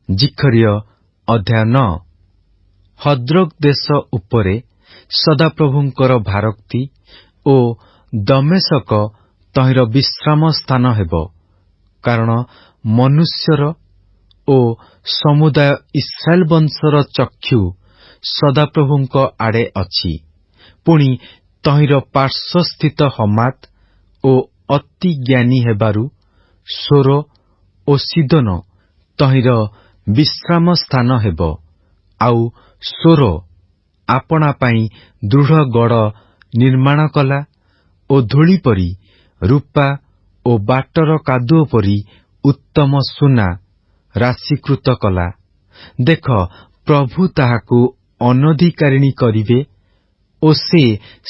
ଜିଖରୀୟ ଅଧ୍ୟାୟ 9। ହଦ୍ରକ୍ ଦେଶ ଉପରେ ସଦାପ୍ରଭୁଙ୍କର ଭାରୋକ୍ତି ଓ ଦମେଶକ ତହିଁର ବିଶ୍ରାମ ସ୍ଥାନ ହେବ, କାରଣ ମନୁଷ୍ୟର ଓ ସମୁଦାୟ ଇସ୍ରାଏଲ ବଂଶର ଚକ୍ଷୁ ସଦାପ୍ରଭୁଙ୍କ ଆଡ଼େ ଅଛି। ପୁଣି ତହିଁର ପାର୍ଶ୍ୱସ୍ଥିତ ହମାତ ଓ ଅତି ଜ୍ଞାନୀ ହେବାରୁ ସୋର ଓ ସିଦୋନ ତହିଁର ବିଶ୍ରାମ ସ୍ଥାନ ହେବ। ଆଉ ସୋର ଆପଣା ପାଇଁ ଦୃଢ଼ ଗଡ଼ ନିର୍ମାଣ କଲା ଓ ଧୂଳି ପରି ରୂପା ଓ ବାଟର କାଦୁଅ ପରି ଉତ୍ତମ ସୁନା ରାଶିକୃତ କଲା। ଦେଖ, ପ୍ରଭୁ ତାହାକୁ ଅନଧିକାରିଣୀ କରିବେ ଓ ସେ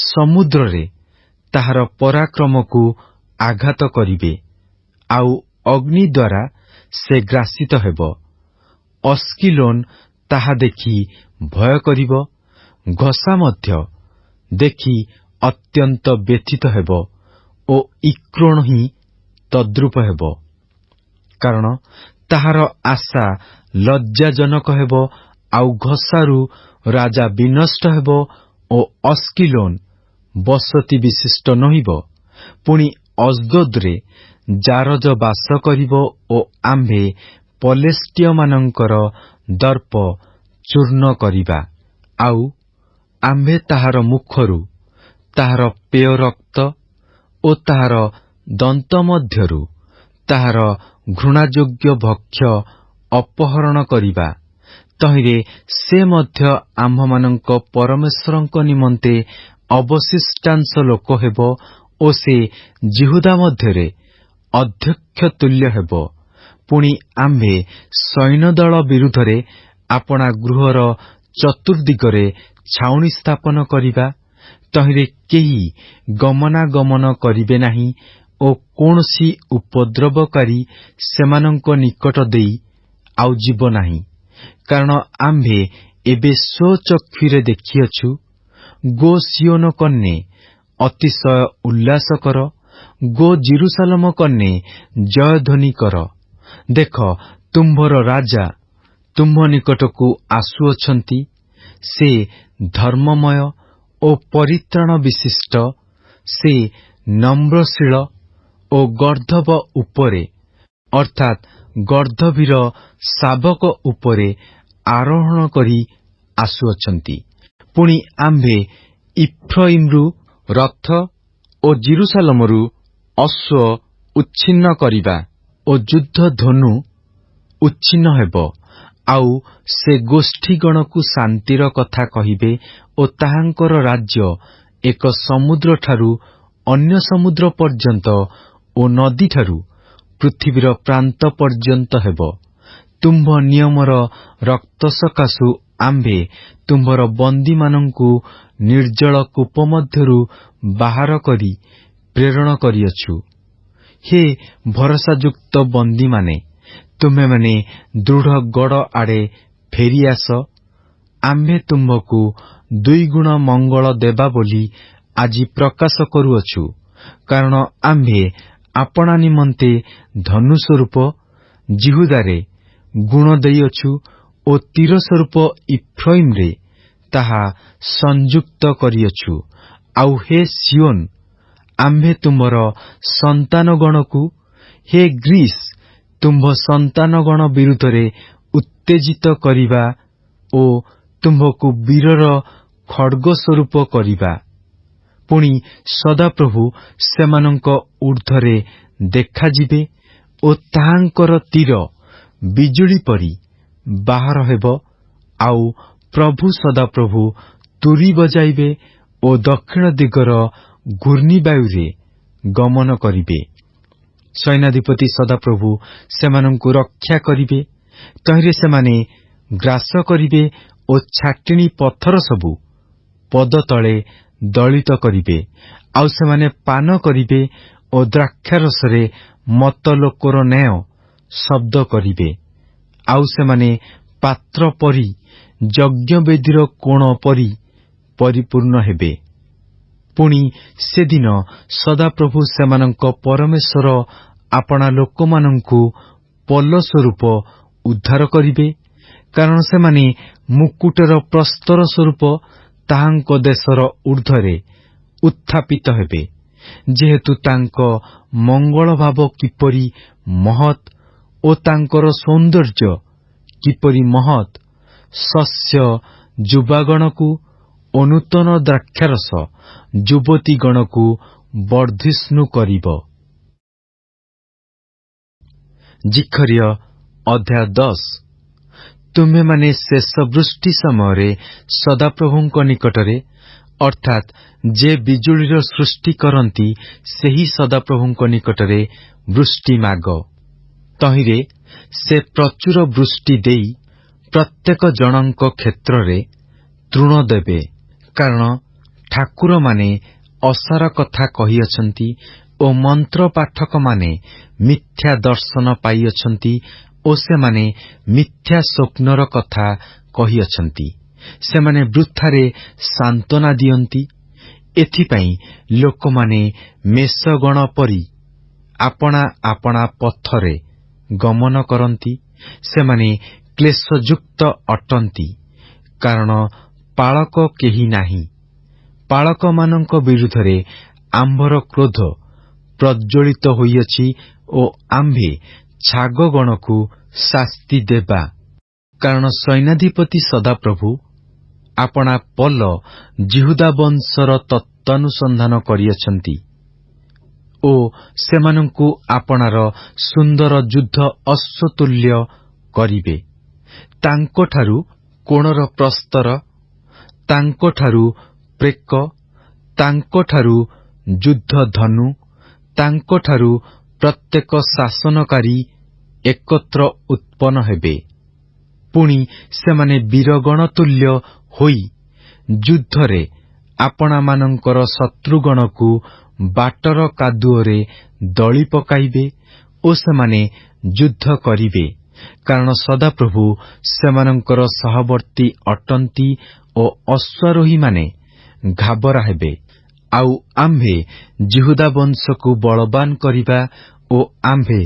ସମୁଦ୍ରରେ ତାହାର ପରାକ୍ରମକୁ ଆଘାତ କରିବେ, ଆଉ ଅଗ୍ନି ଦ୍ୱାରା ସେ ଗ୍ରାସିତ ହେବ। ଅସ୍କିଲୋନ ତାହା ଦେଖି ଭୟ କରିବ, ଘଷା ମଧ୍ୟ ଦେଖି ଅତ୍ୟନ୍ତ ବ୍ୟଥିତ ହେବ ଓ ଇକ୍ରୋନ ହିଁ ତଦ୍ରୂପ ହେବ। କାରଣ ତାହାର ଆଶା ଲଜ୍ଜାଜନକ ହେବ, ଆଉ ଘଷାରୁ ରାଜା ବିନଷ୍ଟ ହେବ ଓ ଅସ୍କିଲୋନ ବସତି ବିଶିଷ୍ଟ ନୋହିବ। ପୁଣି ଅଶ୍ଦୋଦରେ ଜାରଜ ବାସ କରିବ ଓ ଆମ୍ଭେ ପଲେଷ୍ଟିୟମାନଙ୍କର ଦର୍ପ ଚୂର୍ଣ୍ଣ କରିବା। ଆଉ ଆମ୍ଭେ ତାହାର ମୁଖରୁ ତାହାର ପେୟ ରକ୍ତ ଓ ତାହାର ଦନ୍ତ ମଧ୍ୟରୁ ତାହାର ଘୃଣାଯୋଗ୍ୟ ଭକ୍ଷ୍ୟ ଅପହରଣ କରିବା। ତହିଁରେ ସେ ମଧ୍ୟ ଆମ୍ଭମାନଙ୍କ ପରମେଶ୍ୱରଙ୍କ ନିମନ୍ତେ ଅବଶିଷ୍ଟାଂଶ ଲୋକ ହେବ ଓ ସେ ଯିହୁଦା ମଧ୍ୟରେ ଅଧ୍ୟକ୍ଷ ତୁଲ୍ୟ ହେବ। ପୁଣି ଆମ୍ଭେ ସୈନ୍ୟଦଳ ବିରୁଦ୍ଧରେ ଆପଣା ଗୃହର ଚତୁର୍ଦ୍ଦିଗରେ ଛାଉଣି ସ୍ଥାପନ କରିବା। ତହିଁରେ କେହି ଗମନାଗମନ କରିବେ ନାହିଁ ଓ କୌଣସି ଉପଦ୍ରବକାରୀ ସେମାନଙ୍କ ନିକଟ ଦେଇ ଆଉ ଯିବ ନାହିଁ। କାରଣ ଆମ୍ଭେ ଏବେ ସ୍ୱଚକ୍ଷୁରେ ଦେଖିଅଛୁ। ଗୋ ସିଓନ କନ୍ୟା, ଅତିଶୟ ଉଲ୍ଲାସ କର, ଗୋ ଜିରୁସାଲମ କନ୍ୟା, ଜୟଧ୍ୱନି କର। ଦେଖ, ତୁମ୍ଭର ରାଜା ତୁମ୍ଭ ନିକଟକୁ ଆସୁଅଛନ୍ତି। ସେ ଧର୍ମମୟ ଓ ପରିତ୍ରାଣ ବିଶିଷ୍ଟ। ସେ ନମ୍ରଶୀଳ ଓ ଗର୍ଦ୍ଦଭ ଉପରେ ଅର୍ଥାତ୍ ଗର୍ଦ୍ଦଭୀର ଶାବକ ଉପରେ ଆରୋହଣ କରି ଆସୁଅଛନ୍ତି। ପୁଣି ଆମ୍ଭେ ଇଫ୍ରାଇମରୁ ରଥ ଓ ଜିରୁସାଲମରୁ ଅଶ୍ୱ ଉଚ୍ଛିନ୍ନ କରିବା ଓ ଯୁଦ୍ଧ ଧନୁ ଉଚ୍ଛିନ୍ନ ହେବ। ଆଉ ସେ ଗୋଷ୍ଠୀଗଣକୁ ଶାନ୍ତିର କଥା କହିବେ ଓ ତାହାଙ୍କର ରାଜ୍ୟ ଏକ ସମୁଦ୍ରଠାରୁ ଅନ୍ୟ ସମୁଦ୍ର ପର୍ଯ୍ୟନ୍ତ ଓ ନଦୀଠାରୁ ପୃଥିବୀର ପ୍ରାନ୍ତ ପର୍ଯ୍ୟନ୍ତ ହେବ। ତୁମ୍ଭ ନିୟମର ରକ୍ତ ସକାଶୁ ଆମ୍ଭେ ତୁମ୍ଭର ବନ୍ଦୀମାନଙ୍କୁ ନିର୍ଜଳ କୂପ ମଧ୍ୟରୁ ବାହାର କରି ପ୍ରେରଣ କରିଅଛୁ। ହେ ଭରସାଯୁକ୍ତ ବନ୍ଦୀମାନେ, ତୁମେମାନେ ଦୃଢ଼ ଗଡ଼ ଆଡ଼େ ଫେରିଆସ। ଆମ୍ଭେ ତୁମ୍ଭକୁ ଦୁଇଗୁଣ ମଙ୍ଗଳ ଦେବା ବୋଲି ଆଜି ପ୍ରକାଶ କରୁଅଛୁ। କାରଣ ଆମ୍ଭେ ଆପଣା ନିମନ୍ତେ ଧନୁ ସ୍ୱରୂପ ଯିହୁଦାରେ ଗୁଣ ଦେଇଅଛୁ ଓ ତୀର ସ୍ୱରୂପ ଇଫ୍ରାଇମରେ ତାହା ସଂଯୁକ୍ତ କରିଅଛୁ। ଆଉ ହେ ସିଓନ, ଆମ୍ଭେ ତୁମ୍ଭର ସନ୍ତାନଗଣକୁ, ହେ ଗ୍ରୀସ୍, ତୁମ୍ଭ ସନ୍ତାନଗଣ ବିରୁଦ୍ଧରେ ଉତ୍ତେଜିତ କରିବା ଓ ତୁମ୍ଭକୁ ବୀରର ଖଡ୍ଗ ସ୍ୱରୂପ କରିବା। ପୁଣି ସଦାପ୍ରଭୁ ସେମାନଙ୍କ ଊର୍ଦ୍ଧ୍ୱରେ ଦେଖାଯିବେ ଓ ତାହାଙ୍କର ତୀର ବିଜୁଳି ପରି ବାହାର ହେବ। ଆଉ ପ୍ରଭୁ ସଦାପ୍ରଭୁ ତୁରୀ ବଜାଇବେ ଓ ଦକ୍ଷିଣ ଦିଗର ଘୂର୍ଣ୍ଣିବାୟୁରେ ଗମନ କରିବେ। ସୈନ୍ୟାଧିପତି ସଦାପ୍ରଭୁ ସେମାନଙ୍କୁ ରକ୍ଷା କରିବେ। ତହିଁରେ ସେମାନେ ଗ୍ରାସ କରିବେ ଓ ଛାଟିଣୀ ପଥର ସବୁ ପଦତଳେ ଦଳିତ କରିବେ। ଆଉ ସେମାନେ ପାନ କରିବେ ଓ ଦ୍ରାକ୍ଷାରସରେ ମତ ଲୋକର ନ୍ୟାୟ ଶବ୍ଦ କରିବେ। ଆଉ ସେମାନେ ପାତ୍ର ପରି ଯଜ୍ଞବେଦୀର କୋଣ ପରି ପରିପୂର୍ଣ୍ଣ ହେବେ। ପୁଣି ସେଦିନ ସଦାପ୍ରଭୁ ସେମାନଙ୍କ ପରମେଶ୍ୱର ଆପଣା ଲୋକମାନଙ୍କୁ ପଲ ସ୍ୱରୂପ ଉଦ୍ଧାର କରିବେ, କାରଣ ସେମାନେ ମୁକୁଟର ପ୍ରସ୍ତର ସ୍ୱରୂପ ତାହାଙ୍କ ଦେଶର ଊର୍ଦ୍ଧ୍ୱରେ ଉତ୍ଥାପିତ ହେବେ। ଯେହେତୁ ତାଙ୍କ ମଙ୍ଗଳ ଭାବ କିପରି ମହତ୍ ଓ ତାଙ୍କର ସୌନ୍ଦର୍ଯ୍ୟ କିପରି ମହତ୍, ଶସ୍ୟ ଯୁବାଗଣକୁ ଓ ନୂତନ ଦ୍ରାକ୍ଷାରସ ଯୁବତୀଗଣକୁ ବର୍ଦ୍ଧିଷ୍ଣୁ କରିବ। ଜିଖର୍ୟ ଅଧ୍ୟାୟ 10। ତୁମେମାନେ ଶେଷ ବୃଷ୍ଟି ସମୟରେ ସଦାପ୍ରଭୁଙ୍କ ନିକଟରେ, ଅର୍ଥାତ୍ ଯେ ବିଜୁଳିର ସୃଷ୍ଟି କରନ୍ତି ସେହି ସଦାପ୍ରଭୁଙ୍କ ନିକଟରେ ବୃଷ୍ଟି ମାଗ। ତହିଁରେ ସେ ପ୍ରଚୁର ବୃଷ୍ଟି ଦେଇ ପ୍ରତ୍ୟେକ ଜଣଙ୍କ କ୍ଷେତ୍ରରେ ତୃଣ ଦେବେ, କାରଣ ଠାକୁରମାନେ ଅସାର କଥା କହିଅଛନ୍ତି ଓ ମନ୍ତ୍ର ପାଠକମାନେ ମିଥ୍ୟା ଦର୍ଶନ ପାଇଅଛନ୍ତି ଓ ସେମାନେ ମିଥ୍ୟା ସ୍ୱପ୍ନର କଥା କହିଅଛନ୍ତି। ସେମାନେ ବୃଥାରେ ସାନ୍ତ୍ୱନା ଦିଅନ୍ତି। ଏଥିପାଇଁ ଲୋକମାନେ ମେଷଗଣ ପରି ଆପଣା ଆପଣା ପଥରେ ଗମନ କରନ୍ତି। ସେମାନେ କ୍ଲେଶଯୁକ୍ତ ଅଟନ୍ତି, କାରଣ ପାଳକ କେହି ନାହିଁ। ପାଳକମାନଙ୍କ ବିରୁଦ୍ଧରେ ଆମ୍ଭର କ୍ରୋଧ ପ୍ରଜ୍ୱଳିତ ହୋଇଅଛି ଓ ଆମ୍ଭେ ଛାଗଗଣକୁ ଶାସ୍ତି ଦେବା। କାରଣ ସୈନ୍ୟାଧିପତି ସଦାପ୍ରଭୁ ଆପଣା ପଲ ଜିହୁଦା ବଂଶର ତତ୍ତ୍ୱାନୁସନ୍ଧାନ କରିଅଛନ୍ତି ଓ ସେମାନଙ୍କୁ ଆପଣାର ସୁନ୍ଦର ଯୁଦ୍ଧ ଅଶ୍ୱତୁଲ୍ୟ କରିବେ। ତାଙ୍କଠାରୁ କୋଣର ପ୍ରସ୍ତର, ତାଙ୍କଠାରୁ ପ୍ରେକ, ତାଙ୍କଠାରୁ ଯୁଦ୍ଧ ଧନୁ, ତାଙ୍କଠାରୁ ପ୍ରତ୍ୟେକ ଶାସନକାରୀ ଏକତ୍ର ଉତ୍ପନ୍ନ ହେବେ। ପୁଣି ସେମାନେ ବୀରଗଣ ତୁଲ୍ୟ ହୋଇ ଯୁଦ୍ଧରେ ଆପଣାମାନଙ୍କର ଶତ୍ରୁଗଣକୁ ବାଟର କାଦୁଅରେ ଦଳି ପକାଇବେ ଓ ସେମାନେ ଯୁଦ୍ଧ କରିବେ, କାରଣ ସଦାପ୍ରଭୁ ସେମାନଙ୍କର ସହବର୍ତ୍ତୀ ଅଟନ୍ତି ଓ ଅଶ୍ୱାରୋହୀମାନେ ଘାବରା ହେବେ। ଆଉ ଆମ୍ଭେ ଜିହୁଦା ବଂଶକୁ ବଳବାନ କରିବା ଓ ଆମ୍ଭେ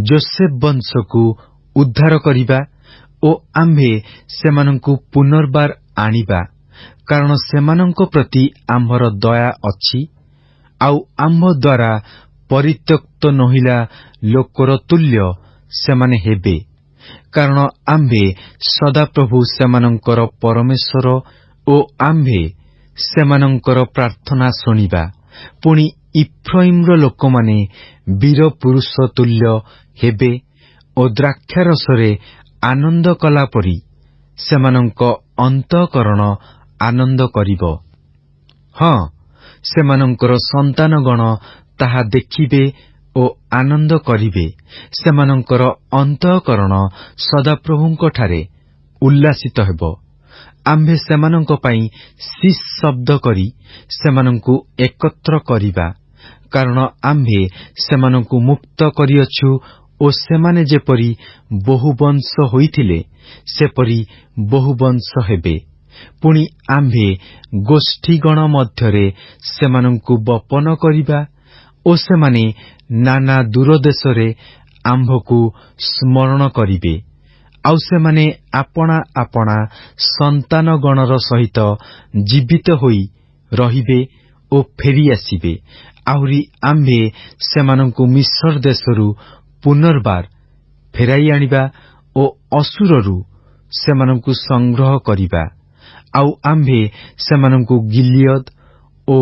ଯୋସେଫ ବଂଶକୁ ଉଦ୍ଧାର କରିବା ଓ ଆମ୍ଭେ ସେମାନଙ୍କୁ ପୁନର୍ବାର ଆଣିବା, କାରଣ ସେମାନଙ୍କ ପ୍ରତି ଆମ୍ଭର ଦୟା ଅଛି। ଆଉ ଆମ୍ଭ ଦ୍ୱାରା ପରିତ୍ୟକ୍ତ ନୋହିଲା ଲୋକର ତୁଲ୍ୟ ସେମାନେ ହେବେ, କାରଣ ଆମ୍ଭେ ସଦାପ୍ରଭୁ ସେମାନଙ୍କର ପରମେଶ୍ୱର ଓ ଆମ୍ଭେ ସେମାନଙ୍କର ପ୍ରାର୍ଥନା ଶୁଣିବା। ପୁଣି ଇଫ୍ରାଇମର ଲୋକମାନେ ବୀର ପୁରୁଷ ତୁଲ୍ୟ ହେବେ ଓ ଦ୍ରାକ୍ଷାରସରେ ଆନନ୍ଦ କଲା ପରି ସେମାନଙ୍କ ଅନ୍ତଃକରଣ ଆନନ୍ଦ କରିବ। ହଁ, ସେମାନଙ୍କର ସନ୍ତାନଗଣ ତାହା ଦେଖିବେ ଓ ଆନନ୍ଦ କରିବେ। ସେମାନଙ୍କର ଅନ୍ତଃକରଣ ସଦାପ୍ରଭୁଙ୍କଠାରେ ଉଲ୍ଲାସିତ ହେବ। ଆମ୍ଭେ ସେମାନଙ୍କ ପାଇଁ ଶିସ୍ ଶବ୍ଦ କରି ସେମାନଙ୍କୁ ଏକତ୍ର କରିବା, କାରଣ ଆମ୍ଭେ ସେମାନଙ୍କୁ ମୁକ୍ତ କରିଅଛୁ ଓ ସେମାନେ ଯେପରି ବହୁବଂଶ ହୋଇଥିଲେ ସେପରି ବହୁବଂଶ ହେବେ। ପୁଣି ଆମ୍ଭେ ଗୋଷ୍ଠୀଗଣ ମଧ୍ୟରେ ସେମାନଙ୍କୁ ବପନ କରିବା ଓ ସେମାନେ ନାନା ଦୂରଦେଶରେ ଆମ୍ଭକୁ ସ୍ମରଣ କରିବେ। ଆଉ ସେମାନେ ଆପଣା ଆପଣା ସନ୍ତାନଗଣର ସହିତ ଜୀବିତ ହୋଇ ରହିବେ ଓ ଫେରିଆସିବେ। ଆହୁରି ଆମ୍ଭେ ସେମାନଙ୍କୁ ମିସ୍ର ଦେଶରୁ ପୁନର୍ବାର ଫେରାଇ ଆଣିବା ଓ ଅସୁରରୁ ସେମାନଙ୍କୁ ସଂଗ୍ରହ କରିବା। ଆଉ ଆମ୍ଭେ ସେମାନଙ୍କୁ ଗିଲିୟଦ ଓ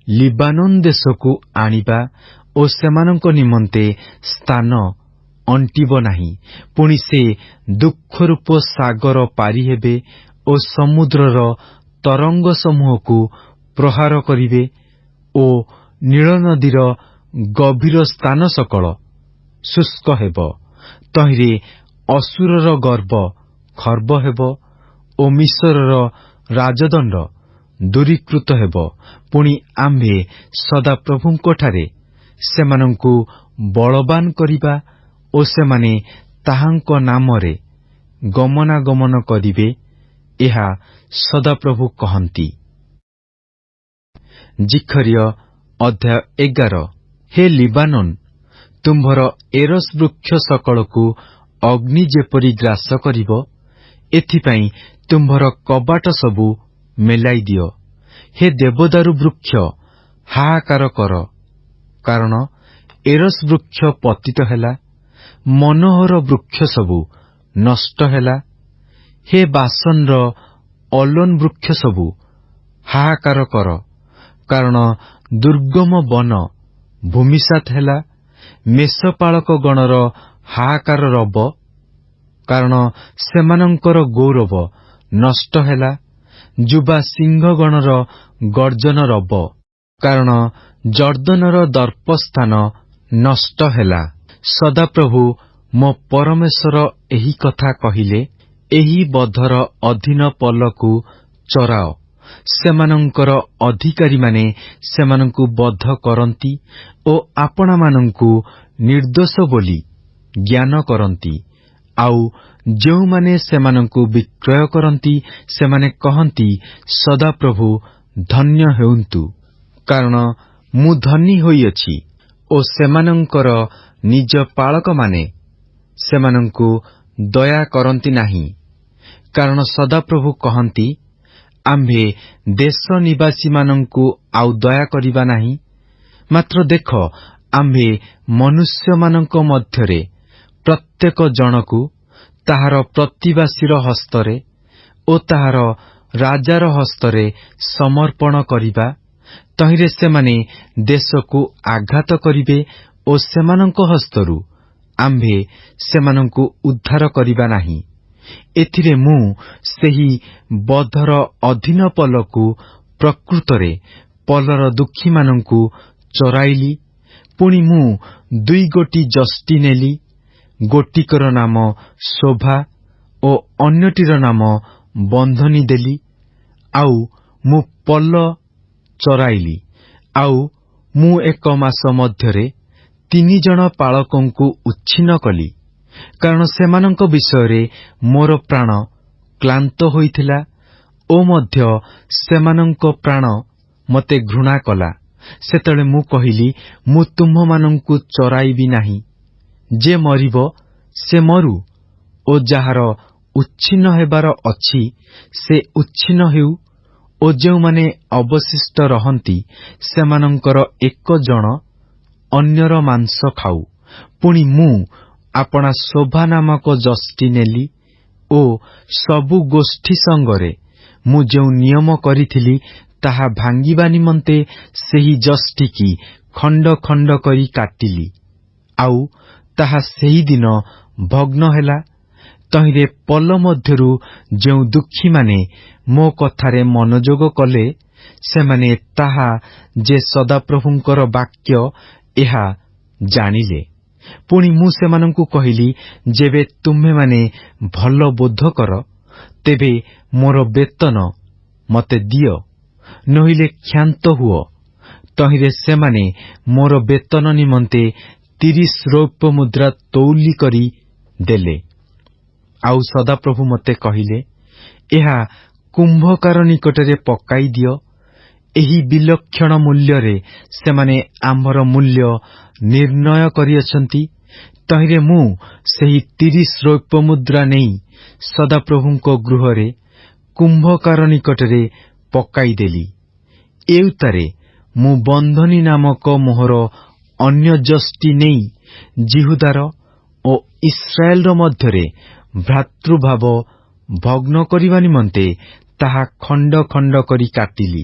ଲିବାନୋନ ଦେଶକୁ ଆଣିବା ଓ ସେମାନଙ୍କ ନିମନ୍ତେ ସ୍ଥାନ ଅଣ୍ଟିବ ନାହିଁ। ପୁଣି ସେ ଦୁଃଖରୂପ ସାଗର ପାରି ହେବେ ଓ ସମୁଦ୍ରର ତରଙ୍ଗ ସମୂହକୁ ପ୍ରହାର କରିବେ ଓ ନୀଳନଦୀର ଗଭୀର ସ୍ଥାନ ସକଳ ଶୁଷ୍କ ହେବ। ତହିଁରେ ଅସୁରର ଗର୍ବ ଖର୍ବ ହେବ ଓ ମିସ୍ରର ରାଜଦଣ୍ଡ ଦୂରୀକୃତ ହେବ। ପୁଣି ଆମ୍ଭେ ସଦାପ୍ରଭୁଙ୍କଠାରେ ସେମାନଙ୍କୁ ବଳବାନ କରିବା ଓ ସେମାନେ ତାହାଙ୍କ ନାମରେ ଗମନାଗମନ କରିବେ, ଏହା ସଦାପ୍ରଭୁ କହନ୍ତି। ଜିଖର୍ୟ ଅଧ୍ୟାୟ 11। ହେ ଲିବାନୋନ, ତୁମ୍ଭର ଏରସ୍ ବୃକ୍ଷ ସକଳକୁ ଅଗ୍ନି ଯେପରି ଗ୍ରାସ କରିବ, ଏଥିପାଇଁ ତୁମ୍ଭର କବାଟ ସବୁ ମେଲାଇ ଦିଅ। ହେ ଦେବଦାରୁ ବୃକ୍ଷ, ହାହାକାର କର, କାରଣ ଏରସ୍ ବୃକ୍ଷ ପତିତ ହେଲା, ମନୋହର ବୃକ୍ଷ ସବୁ ନଷ୍ଟ ହେଲା। ହେ ବାସନର ଅଲୋନ ବୃକ୍ଷ ସବୁ ହାହାକାର କର, କାରଣ ଦୁର୍ଗମ ବନ ଭୂମିସାତ ହେଲା। ମେଷପାଳକ ଗଣର ହାହାକାର ରବ, କାରଣ ସେମାନଙ୍କର ଗୌରବ ନଷ୍ଟ ହେଲା। ଯୁବା ସିଂହଗଣର ଗର୍ଜନ ରବ, କାରଣ ଜର୍ଦ୍ଦନର ଦର୍ପସ୍ଥାନ ନଷ୍ଟ ହେଲା। ସଦାପ୍ରଭୁ ମୋ ପରମେଶ୍ୱର ଏହି କଥା କହିଲେ, ଏହି ବଧର ଅଧୀନ ପଲକୁ ଚରାଅ। ସେମାନଙ୍କର ଅଧିକାରୀମାନେ ସେମାନଙ୍କୁ ବଧ କରନ୍ତି ଓ ଆପଣାମାନଙ୍କୁ ନିର୍ଦ୍ଦୋଷ ବୋଲି ଜ୍ଞାନ କରନ୍ତି। ଆଉ ଯେଉଁମାନେ ସେମାନଙ୍କୁ ବିକ୍ରୟ କରନ୍ତି, ସେମାନେ କହନ୍ତି, ସଦାପ୍ରଭୁ ଧନ୍ୟ ହେଉନ୍ତୁ, କାରଣ ମୁଁ ଧନୀ ହୋଇଅଛି। ଓ ସେମାନଙ୍କର ନିଜ ପାଳକମାନେ ସେମାନଙ୍କୁ ଦୟା କରନ୍ତି ନାହିଁ, କାରଣ ସଦାପ୍ରଭୁ କହନ୍ତି, ଆମ୍ଭେ ଦେଶ ନିବାସୀମାନଙ୍କୁ ଆଉ ଦୟା କରିବା ନାହିଁ। ମାତ୍ର ଦେଖ, ଆମ୍ଭେ ମନୁଷ୍ୟମାନଙ୍କ ମଧ୍ୟରେ ପ୍ରତ୍ୟେକ ଜଣକୁ ତାହାର ପ୍ରତିବାସୀର ହସ୍ତରେ ଓ ତାହାର ରାଜାର ହସ୍ତରେ ସମର୍ପଣ କରିବା। ତହିଁରେ ସେମାନେ ଦେଶକୁ ଆଘାତ କରିବେ ଓ ସେମାନଙ୍କ ହସ୍ତରୁ ଆମ୍ଭେ ସେମାନଙ୍କୁ ଉଦ୍ଧାର କରିବା ନାହିଁ। ଏଥିରେ ମୁଁ ସେହି ବଧର ଅଧୀନ ପଲକୁ ପ୍ରକୃତରେ ପଲର ଦୁଃଖୀମାନଙ୍କୁ ଚରାଇଲି। ପୁଣି ମୁଁ 2 ଗୋଟି ଯଷ୍ଟି ନେଲି, ଗୋଟିକର ନାମ ଶୋଭା ଓ ଅନ୍ୟଟିର ନାମ ବନ୍ଧନୀ ଦେଲି। ଆଉ ମୁଁ ପଲ ଚରାଇଲି। ଆଉ ମୁଁ 1 ମାସ ମଧ୍ୟରେ 3 ଜଣ ପାଳକଙ୍କୁ ଉଚ୍ଛିନ୍ନ କଲି, କାରଣ ସେମାନଙ୍କ ବିଷୟରେ ମୋର ପ୍ରାଣ କ୍ଳାନ୍ତ ହୋଇଥିଲା ଓ ମଧ୍ୟ ସେମାନଙ୍କ ପ୍ରାଣ ମୋତେ ଘୃଣା କଲା। ସେତେବେଳେ ମୁଁ କହିଲି, ମୁଁ ତୁମ୍ଭମାନଙ୍କୁ ଚରାଇବି ନାହିଁ। ଯେ ମରିବ ସେ ମରୁ, ଓ ଯାହାର ଉଚ୍ଛିନ୍ନ ହେବାର ଅଛି ସେ ଉଚ୍ଛିନ୍ନ ହେଉ, ଓ ଯେଉଁମାନେ ଅବଶିଷ୍ଟ ରହନ୍ତି ସେମାନଙ୍କର 1 ଜଣ ଅନ୍ୟର ମାଂସ ଖାଉ। ପୁଣି ମୁଁ ଆପଣା ଶୋଭା ନାମକ ଯଷ୍ଟି ନେଲି ଓ ସବୁ ଗୋଷ୍ଠୀ ସଙ୍ଗରେ ମୁଁ ଯେଉଁ ନିୟମ କରିଥିଲି ତାହା ଭାଙ୍ଗିବା ନିମନ୍ତେ ସେହି ଯଷ୍ଟିକି ଖଣ୍ଡ ଖଣ୍ଡ କରି କାଟିଲି। ଆଉ ତାହା ସେହିଦିନ ଭଗ୍ନ ହେଲା। ତହିଁରେ ପଲ ମଧ୍ୟରୁ ଯେଉଁ ଦୁଃଖୀମାନେ ମୋ କଥାରେ ମନୋଯୋଗ କଲେ, ସେମାନେ ତାହା ଯେ ସଦାପ୍ରଭୁଙ୍କର ବାକ୍ୟ ଏହା ଜାଣିଲେ। ପୁଣି ମୁଁ ସେମାନଙ୍କୁ କହିଲି, ଯେବେ ତୁମ୍ଭେମାନେ ଭଲ ବୋଧ କର, ତେବେ ମୋର ବେତନ ମୋତେ ଦିଅ, ନୋହିଲେ କ୍ଷାନ୍ତ ହୁଅ। ତହିଁରେ ସେମାନେ ମୋର ବେତନ ନିମନ୍ତେ 30 ରୌପ୍ୟ ମୁଦ୍ରା ତଉଲି କରି ଦେଲେ। ଆଉ ସଦାପ୍ରଭୁ ମୋତେ କହିଲେ, ଏହା କୁମ୍ଭକାର ନିକଟରେ ପକାଇ ଦିଅ। ଏହି ବିଲକ୍ଷଣ ମୂଲ୍ୟରେ ସେମାନେ ଆମ୍ଭର ମୂଲ୍ୟ ନିର୍ଣ୍ଣୟ କରିଅଛନ୍ତି। ତହିଁରେ ମୁଁ ସେହି 30 ରୌପ୍ୟ ମୁଦ୍ରା ନେଇ ସଦାପ୍ରଭୁଙ୍କ ଗୃହରେ କୁମ୍ଭକାର ନିକଟରେ ପକାଇଦେଲି। ଏଉତାରେ ମୁଁ ବନ୍ଧନୀ ନାମକ ମୋହର ଅନ୍ୟ ଯଷ୍ଟି ନେଇ ଜିହୁଦାର ଓ ଇସ୍ରାଏଲର ମଧ୍ୟରେ ଭ୍ରାତୃଭାବ ଭଗ୍ନ କରିବା ନିମନ୍ତେ ତାହା ଖଣ୍ଡ ଖଣ୍ଡ କରି କାଟିଲି।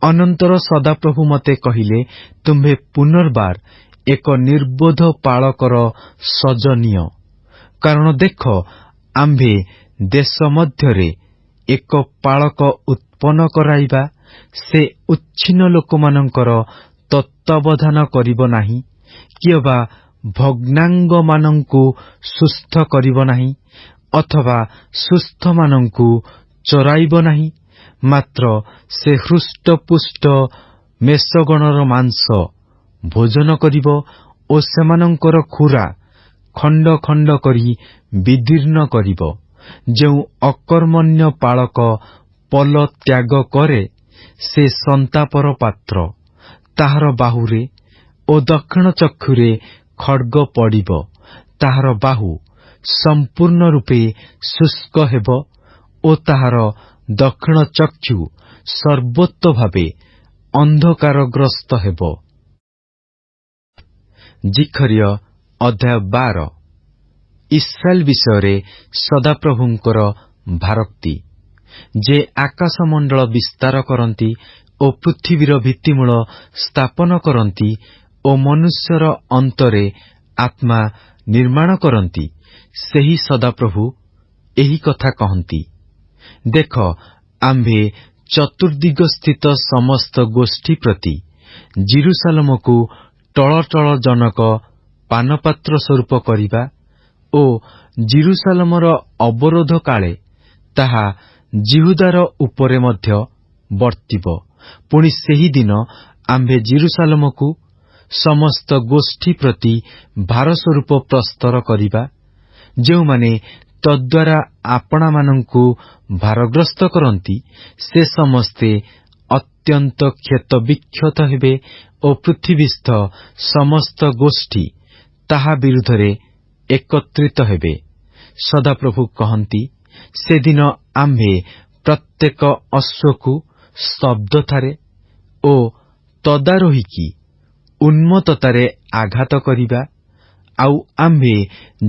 ଅନନ୍ତର ସଦାପ୍ରଭୁ ମୋତେ କହିଲେ, ତୁମ୍ଭେ ପୁନର୍ବାର 1 ନିର୍ବୋଧ ପାଳକର ସଜ ନିଅ। କାରଣ ଦେଖ, ଆମ୍ଭେ ଦେଶ ମଧ୍ୟରେ 1 ପାଳକ ଉତ୍ପନ୍ନ କରାଇବା। ସେ ଉଚ୍ଛିନ୍ନ ଲୋକମାନଙ୍କର ତତ୍ତ୍ୱାବଧାନ କରିବ ନାହିଁ, କିଏବା ଭଗ୍ନାଙ୍ଗମାନଙ୍କୁ ସୁସ୍ଥ କରିବ ନାହିଁ, ଅଥବା ସୁସ୍ଥମାନଙ୍କୁ ଚରାଇବ ନାହିଁ। ମାତ୍ର ସେ ହୃଷ୍ଟପୁଷ୍ଟ ମେଷଗଣର ମାଂସ ଭୋଜନ କରିବ ଓ ସେମାନଙ୍କର ଖୁରା ଖଣ୍ଡ ଖଣ୍ଡ କରି ବିଦୀର୍ଣ୍ଣ କରିବ। ଯେଉଁ ଅକର୍ମଣ୍ୟ ପାଳକ ପଲ ତ୍ୟାଗ କରେ ସେ ସନ୍ତାପର ପାତ୍ର। ତାହାର ବାହୁରେ ଓ ଦକ୍ଷିଣ ଚକ୍ଷୁରେ ଖଡ୍ଗ ପଡ଼ିବ। ତାହାର ବାହୁ ସମ୍ପୂର୍ଣ୍ଣ ରୂପେ ଶୁଷ୍କ ହେବ ଓ ତାହାର ଦକ୍ଷିଣ ଚକ୍ଷୁ ସର୍ବୋତ୍ତ ଭାବେ ଅନ୍ଧକାରଗ୍ରସ୍ତ ହେବ। ଜିଖର୍ୟ ଅଧ୍ୟାୟ 12। ଇସ୍ରାଏଲ ବିଷୟରେ ସଦାପ୍ରଭୁଙ୍କର ଭାରୋକ୍ତି। ଯେ ଆକାଶମଣ୍ଡଳ ବିସ୍ତାର କରନ୍ତି ଓ ପୃଥିବୀର ଭିତ୍ତିମୂଳ ସ୍ଥାପନ କରନ୍ତି ଓ ମନୁଷ୍ୟର ଅନ୍ତରେ ଆତ୍ମା ନିର୍ମାଣ କରନ୍ତି, ସେହି ସଦାପ୍ରଭୁ ଏହି କଥା କହନ୍ତି। ଦେଖ, ଆମ୍ଭେ ଚତୁର୍ଦିଗସ୍ଥିତ ସମସ୍ତ ଗୋଷ୍ଠୀ ପ୍ରତି ଜିରୁସାଲମକୁ ଟଳଟଳଜନକ ପାନପାତ୍ର ସ୍ୱରୂପ କରିବା ଓ ଜିରୁସାଲମର ଅବରୋଧ କାଳେ ତାହା ଜିହୁଦାର ଉପରେ ମଧ୍ୟ ବର୍ତ୍ତିବ। ପୁଣି ସେହିଦିନ ଆମ୍ଭେ ଜିରୁସାଲମକୁ ସମସ୍ତ ଗୋଷ୍ଠୀ ପ୍ରତି ଭାରସ୍ୱରୂପ ପ୍ରସ୍ତର କରିବା। ଯେଉଁମାନେ ତଦ୍ୱାରା ଆପଣାମାନଙ୍କୁ ଭାରଗ୍ରସ୍ତ କରନ୍ତି, ସେ ସମସ୍ତେ ଅତ୍ୟନ୍ତ କ୍ଷତବିକ୍ଷତ ହେବେ ଓ ପୃଥିବୀସ୍ଥ ସମସ୍ତ ଗୋଷ୍ଠୀ ତାହା ବିରୁଦ୍ଧରେ ଏକତ୍ରିତ ହେବେ। ସଦାପ୍ରଭୁ କହନ୍ତି, ସେଦିନ ଆମ୍ଭେ ପ୍ରତ୍ୟେକ ଅଶ୍ୱକୁ ସ୍ତବ୍ଧତାରେ ଓ ତଦାରୋହୀକି ଉନ୍ମତ୍ତତାରେ ଆଘାତ କରିବା। ଆଉ ଆମ୍ଭେ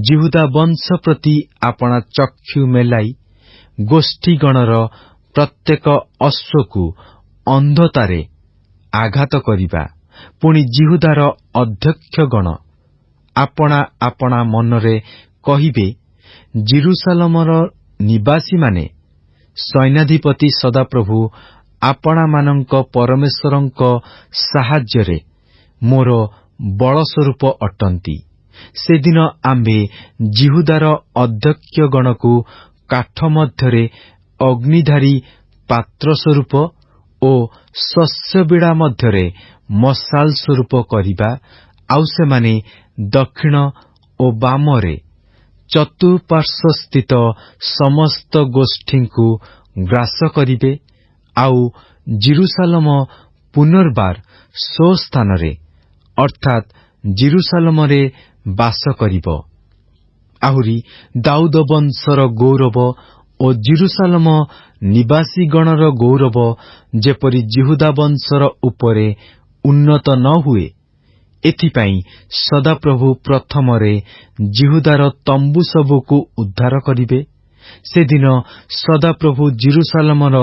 ଜିହୁଦା ବଂଶ ପ୍ରତି ଆପଣା ଚକ୍ଷୁ ମେଲାଇ ଗୋଷ୍ଠୀଗଣର ପ୍ରତ୍ୟେକ ଅଶ୍ୱକୁ ଅନ୍ଧତାରେ ଆଘାତ କରିବା। ପୁଣି ଜିହୁଦାର ଅଧ୍ୟକ୍ଷଗଣ ଆପଣା ଆପଣା ମନରେ କହିବେ, ଜିରୁସାଲମର ନିବାସୀମାନେ ସୈନ୍ୟାଧିପତି ସଦାପ୍ରଭୁ ଆପଣାମାନଙ୍କ ପରମେଶ୍ୱରଙ୍କ ସାହାଯ୍ୟରେ ମୋର ବଳସ୍ୱରୂପ ଅଟନ୍ତି। ସେଦିନ ଆମ୍ଭେ ଜିହୁଦାର ଅଧ୍ୟକ୍ଷଗଣକୁ କାଠ ମଧ୍ୟରେ ଅଗ୍ନିଧାରୀ ପାତ୍ର ସ୍ୱରୂପ ଓ ଶସ୍ୟବିଡ଼ା ମଧ୍ୟରେ ମଶାଲ ସ୍ୱରୂପ କରିବା। ଆଉ ସେମାନେ ଦକ୍ଷିଣ ଓ ବାମରେ ଚତୁଃପାର୍ଶ୍ୱସ୍ଥିତ ସମସ୍ତ ଗୋଷ୍ଠୀଙ୍କୁ ଗ୍ରାସ କରିବେ। ଆଉ ଜିରୁସାଲମ ପୁନର୍ବାର ସ୍ୱସ୍ଥାନରେ ଅର୍ଥାତ୍ ଜିରୁସାଲମରେ ବାସ କରିବ। ଆହୁରି ଦାଉଦ ବଂଶର ଗୌରବ ଓ ଜିରୁସାଲମ ନିବାସୀଗଣର ଗୌରବ ଯେପରି ଜିହୁଦା ବଂଶର ଉପରେ ଉନ୍ନତ ନ ହୁଏ, ଏଥିପାଇଁ ସଦାପ୍ରଭୁ ପ୍ରଥମରେ ଜିହୁଦାର ତମ୍ବୁ ସବୁକୁ ଉଦ୍ଧାର କରିବେ। ସେଦିନ ସଦାପ୍ରଭୁ ଜିରୁସାଲମର